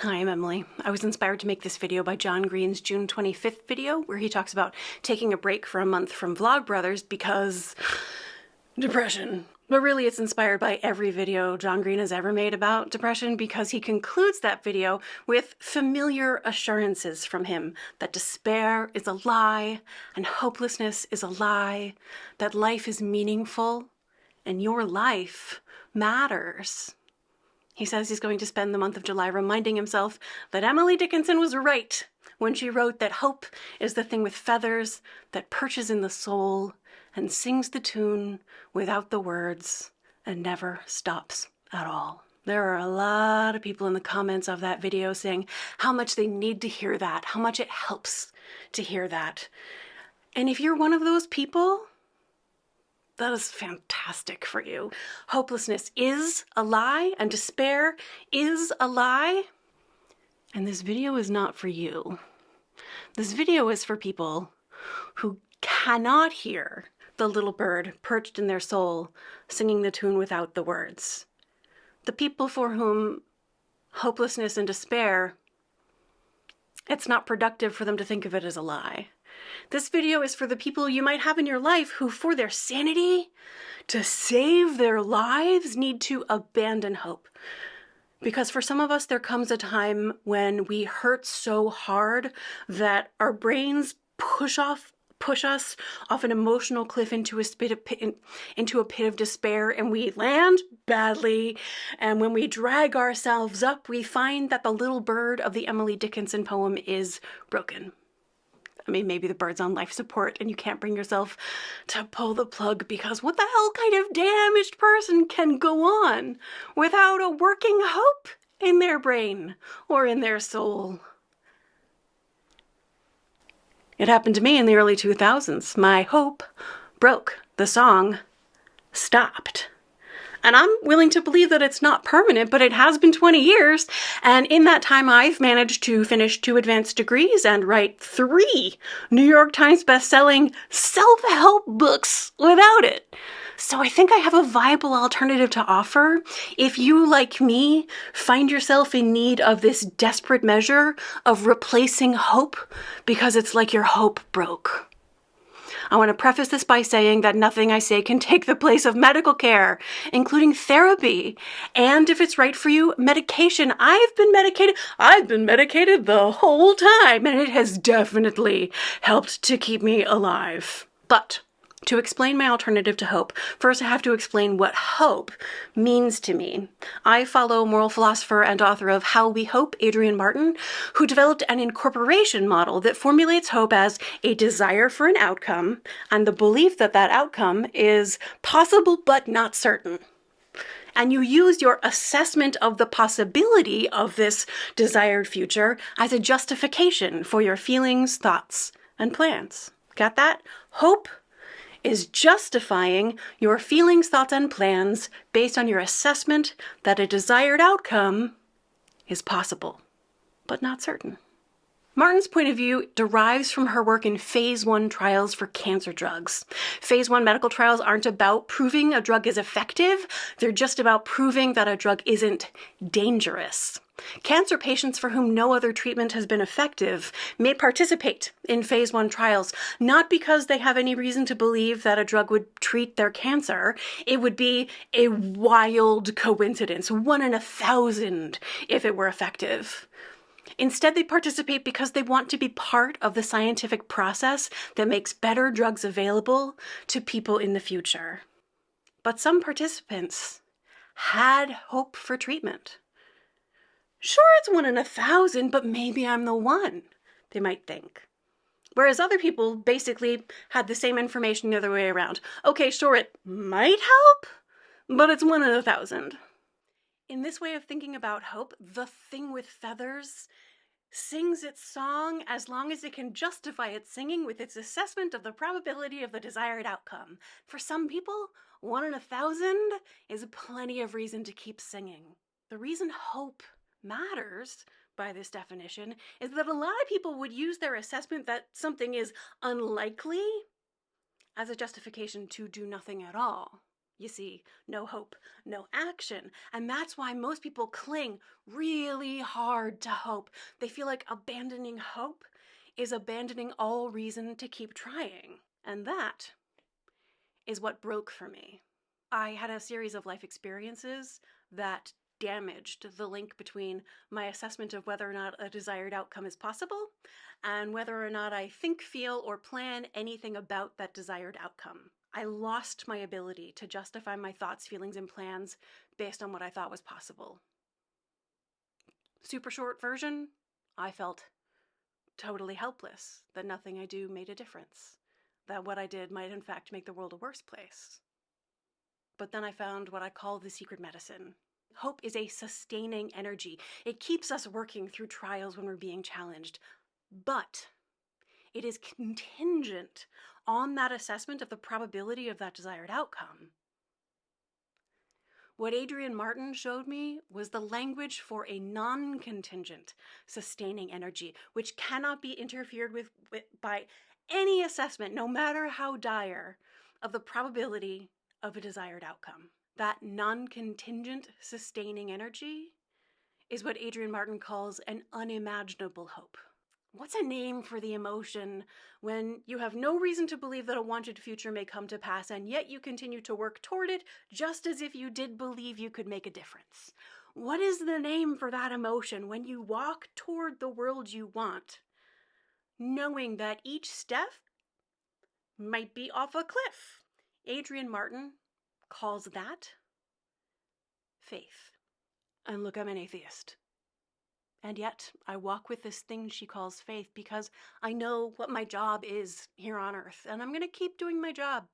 Hi, I'm Emily. I was inspired to make this video by John Green's June 25th video where he talks about taking a break for a month from Vlogbrothers because depression. But really it's inspired by every video John Green has ever made about depression because he concludes that video with familiar assurances from him that despair is a lie and hopelessness is a lie, that life is meaningful and your life matters. He says he's going to spend the month of July reminding himself that Emily Dickinson was right when she wrote that hope is the thing with feathers that perches in the soul and sings the tune without the words and never stops at all. There are a lot of people in the comments of that video saying how much they need to hear that, how much it helps to hear that. And if you're one of those people, that is fantastic for you. Hopelessness is a lie and despair is a lie. And this video is not for you. This video is for people who cannot hear the little bird perched in their soul singing the tune without the words. The people for whom hopelessness and despair, it's not productive for them to think of it as a lie. This video is for the people you might have in your life who, for their sanity, to save their lives, need to abandon hope. Because for some of us, there comes a time when we hurt so hard that our brains push us off an emotional cliff into a pit of despair, and we land badly. And when we drag ourselves up, we find that the little bird of the Emily Dickinson poem is broken. I mean, maybe the bird's on life support and you can't bring yourself to pull the plug because what the hell kind of damaged person can go on without a working hope in their brain or in their soul? It happened to me in the early 2000s. My hope broke. The song stopped. And I'm willing to believe that it's not permanent, but it has been 20 years. And in that time, I've managed to finish 2 advanced degrees and write 3 New York Times bestselling self-help books without it. So I think I have a viable alternative to offer if you, like me, find yourself in need of this desperate measure of replacing hope because it's like your hope broke. I want to preface this by saying that nothing I say can take the place of medical care, including therapy, and if it's right for you, medication. I've been medicated the whole time, and it has definitely helped to keep me alive. But to explain my alternative to hope, first I have to explain what hope means to me. I follow moral philosopher and author of How We Hope, Adrienne, who developed an incorporation model that formulates hope as a desire for an outcome and the belief that that outcome is possible but not certain. And you use your assessment of the possibility of this desired future as a justification for your feelings, thoughts, and plans. Got that? Hope is justifying your feelings, thoughts, and plans based on your assessment that a desired outcome is possible, but not certain. Martin's point of view derives from her work in phase 1 trials for cancer drugs. Phase 1 medical trials aren't about proving a drug is effective, they're just about proving that a drug isn't dangerous. Cancer patients for whom no other treatment has been effective may participate in phase 1 trials, not because they have any reason to believe that a drug would treat their cancer. It would be a wild coincidence, 1 in 1,000 if it were effective. Instead, they participate because they want to be part of the scientific process that makes better drugs available to people in the future. But some participants had hope for treatment. Sure, it's 1 in 1,000, but maybe I'm the one, they might think. Whereas other people basically had the same information the other way around. Okay, sure, it might help, but it's 1 in 1,000. In this way of thinking about hope, the thing with feathers sings its song as long as it can justify its singing with its assessment of the probability of the desired outcome. For some people, 1 in 1,000 is plenty of reason to keep singing. The reason hope matters, by this definition, is that a lot of people would use their assessment that something is unlikely as a justification to do nothing at all. You see, no hope, no action. And that's why most people cling really hard to hope. They feel like abandoning hope is abandoning all reason to keep trying. And that is what broke for me. I had a series of life experiences that damaged the link between my assessment of whether or not a desired outcome is possible and whether or not I think, feel, or plan anything about that desired outcome. I lost my ability to justify my thoughts, feelings, and plans based on what I thought was possible. Super short version, I felt totally helpless, that nothing I do made a difference, that what I did might in fact make the world a worse place. But then I found what I call the secret medicine. Hope is a sustaining energy. It keeps us working through trials when we're being challenged. But it is contingent on that assessment of the probability of that desired outcome. What Adrienne Martin showed me was the language for a non-contingent sustaining energy, which cannot be interfered with by any assessment, no matter how dire, of the probability of a desired outcome. That non-contingent sustaining energy is what Adrienne Martin calls an unimaginable hope. What's a name for the emotion when you have no reason to believe that a wanted future may come to pass, and yet you continue to work toward it just as if you did believe you could make a difference? What is the name for that emotion when you walk toward the world you want, knowing that each step might be off a cliff? Adrienne Martin calls that faith. And look, I'm an atheist. And yet I walk with this thing she calls faith because I know what my job is here on earth, and I'm going to keep doing my job,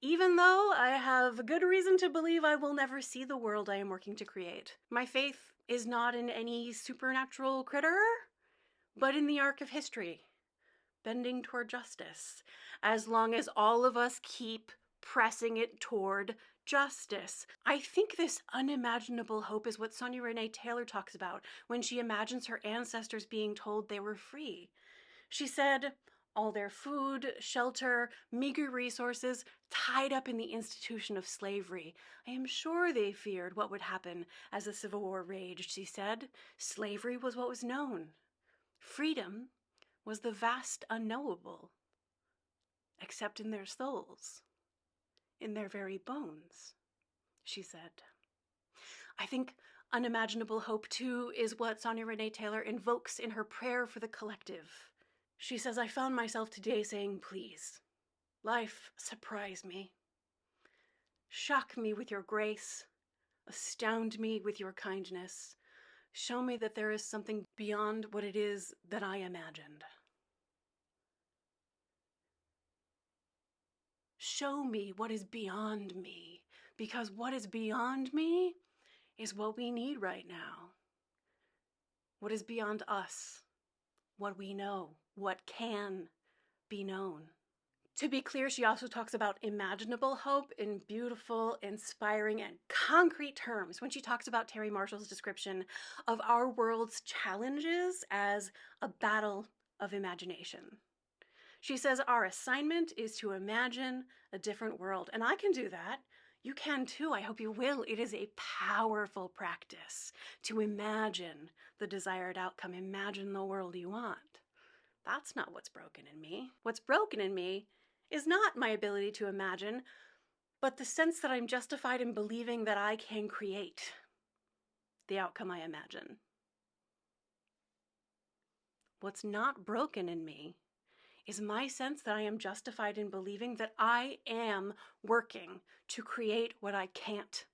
even though I have good reason to believe I will never see the world I am working to create. My faith is not in any supernatural critter, but in the arc of history, bending toward justice, as long as all of us keep pressing it toward justice. I think this unimaginable hope is what Sonya Renee Taylor talks about when she imagines her ancestors being told they were free. She said, all their food, shelter, meager resources tied up in the institution of slavery. I am sure they feared what would happen as the Civil War raged, she said. Slavery was what was known. Freedom was the vast unknowable, except in their souls, in their very bones, she said. I think unimaginable hope, too, is what Sonya Renee Taylor invokes in her prayer for the collective. She says, I found myself today saying, please, life, surprise me. Shock me with your grace. Astound me with your kindness. Show me that there is something beyond what it is that I imagined. Show me what is beyond me, because what is beyond me is what we need right now. What is beyond us, what we know, what can be known. To be clear, she also talks about imaginable hope in beautiful, inspiring, and concrete terms when she talks about Terry Marshall's description of our world's challenges as a battle of imagination. She says our assignment is to imagine a different world, and I can do that. You can too. I hope you will. It is a powerful practice to imagine the desired outcome, imagine the world you want. That's not what's broken in me. What's broken in me is not my ability to imagine, but the sense that I'm justified in believing that I can create the outcome I imagine. What's not broken in me is my sense that I am justified in believing that I am working to create what I can't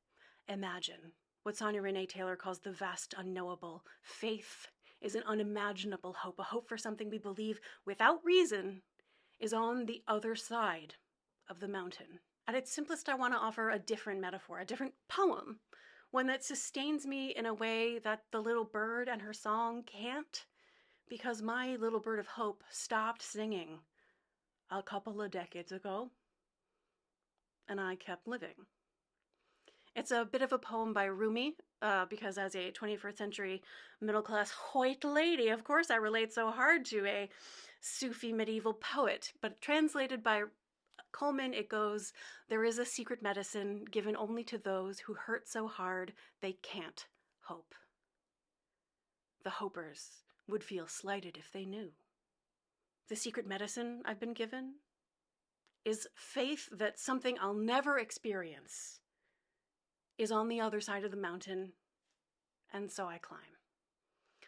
imagine. What Sonya Renee Taylor calls the vast unknowable. Faith is an unimaginable hope, a hope for something we believe without reason is on the other side of the mountain. At its simplest, I want to offer a different metaphor, a different poem, one that sustains me in a way that the little bird and her song can't, because my little bird of hope stopped singing a couple of decades ago, and I kept living. It's a bit of a poem by Rumi, because as a 21st century middle-class white lady, of course I relate so hard to a Sufi medieval poet, but translated by Coleman, it goes, "There is a secret medicine given only to those who hurt so hard they can't hope. The hopers would feel slighted if they knew. The secret medicine I've been given is faith that something I'll never experience is on the other side of the mountain, and so I climb.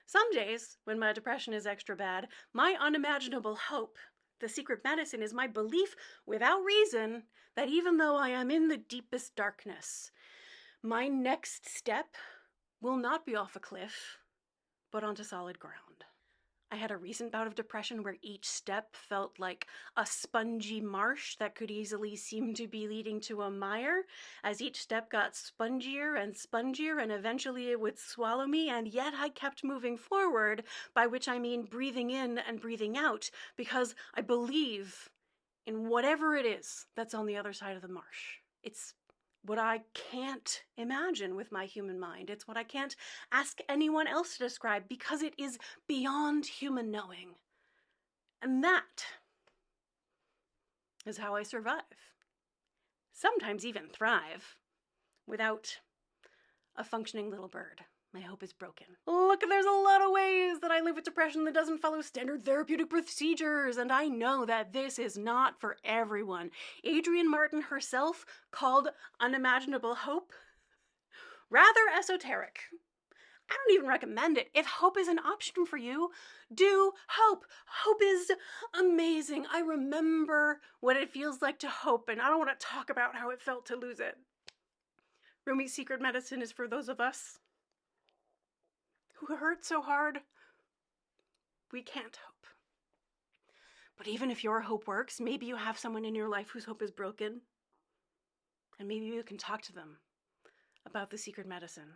Some days, when my depression is extra bad, my unimaginable hope, the secret medicine, is my belief without reason that even though I am in the deepest darkness, my next step will not be off a cliff, but onto solid ground. I had a recent bout of depression where each step felt like a spongy marsh that could easily seem to be leading to a mire, as each step got spongier and eventually it would swallow me, and yet I kept moving forward, by which I mean breathing in and breathing out, because I believe in whatever it is that's on the other side of the marsh. It's what I can't imagine with my human mind. It's what I can't ask anyone else to describe because it is beyond human knowing. And that is how I survive. Sometimes even thrive without a functioning little bird. My hope is broken. Look, there's a lot of ways that I live with depression that doesn't follow standard therapeutic procedures, and I know that this is not for everyone. Adrienne Martin herself called unimaginable hope rather esoteric. I don't even recommend it. If hope is an option for you, do hope. Hope is amazing. I remember what it feels like to hope, and I don't want to talk about how it felt to lose it. Rumi's secret medicine is for those of us who hurt so hard we can't hope. But even if your hope works, maybe you have someone in your life whose hope is broken, and maybe you can talk to them about the secret medicine.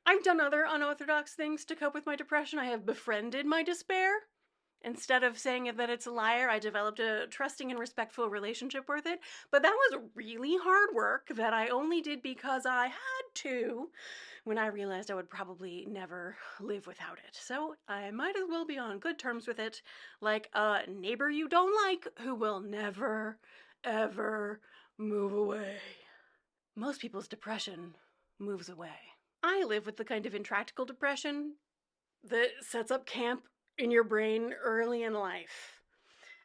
I've done other unorthodox things to cope with my depression. I have befriended my despair. Instead of saying that it's a liar, I developed a trusting and respectful relationship with it. But that was really hard work that I only did because I had to, when I realized I would probably never live without it. So I might as well be on good terms with it, like a neighbor you don't like who will never, ever move away. Most people's depression moves away. I live with the kind of intractable depression that sets up camp in your brain early in life.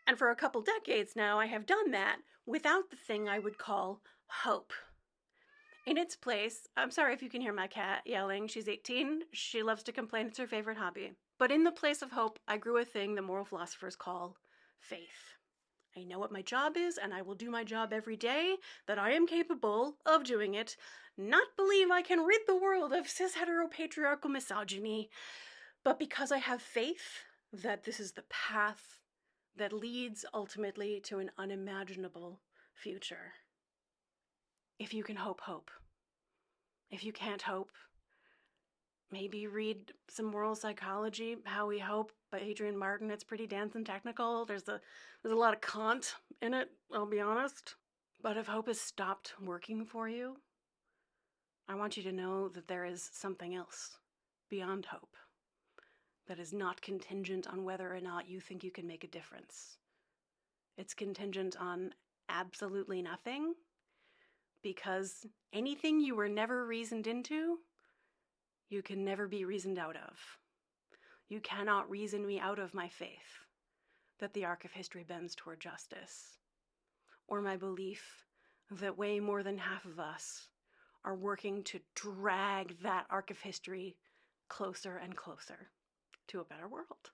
And for a couple decades now, I have done that without the thing I would call hope. In its place, I'm sorry if you can hear my cat yelling. She's 18. She loves to complain. It's her favorite hobby. But in the place of hope, I grew a thing the moral philosophers call faith. I know what my job is, and I will do my job every day, that I am capable of doing it, not believe I can rid the world of cis-heteropatriarchal misogyny, but because I have faith that this is the path that leads ultimately to an unimaginable future. If you can hope, hope. If you can't hope, maybe read some moral psychology, How We Hope by Adrienne Martin. It's pretty dense and technical. There's a lot of Kant in it, I'll be honest. But if hope has stopped working for you, I want you to know that there is something else beyond hope that is not contingent on whether or not you think you can make a difference. It's contingent on absolutely nothing, because anything you were never reasoned into, you can never be reasoned out of. You cannot reason me out of my faith that the arc of history bends toward justice, or my belief that way more than half of us are working to drag that arc of history closer and closer to a better world.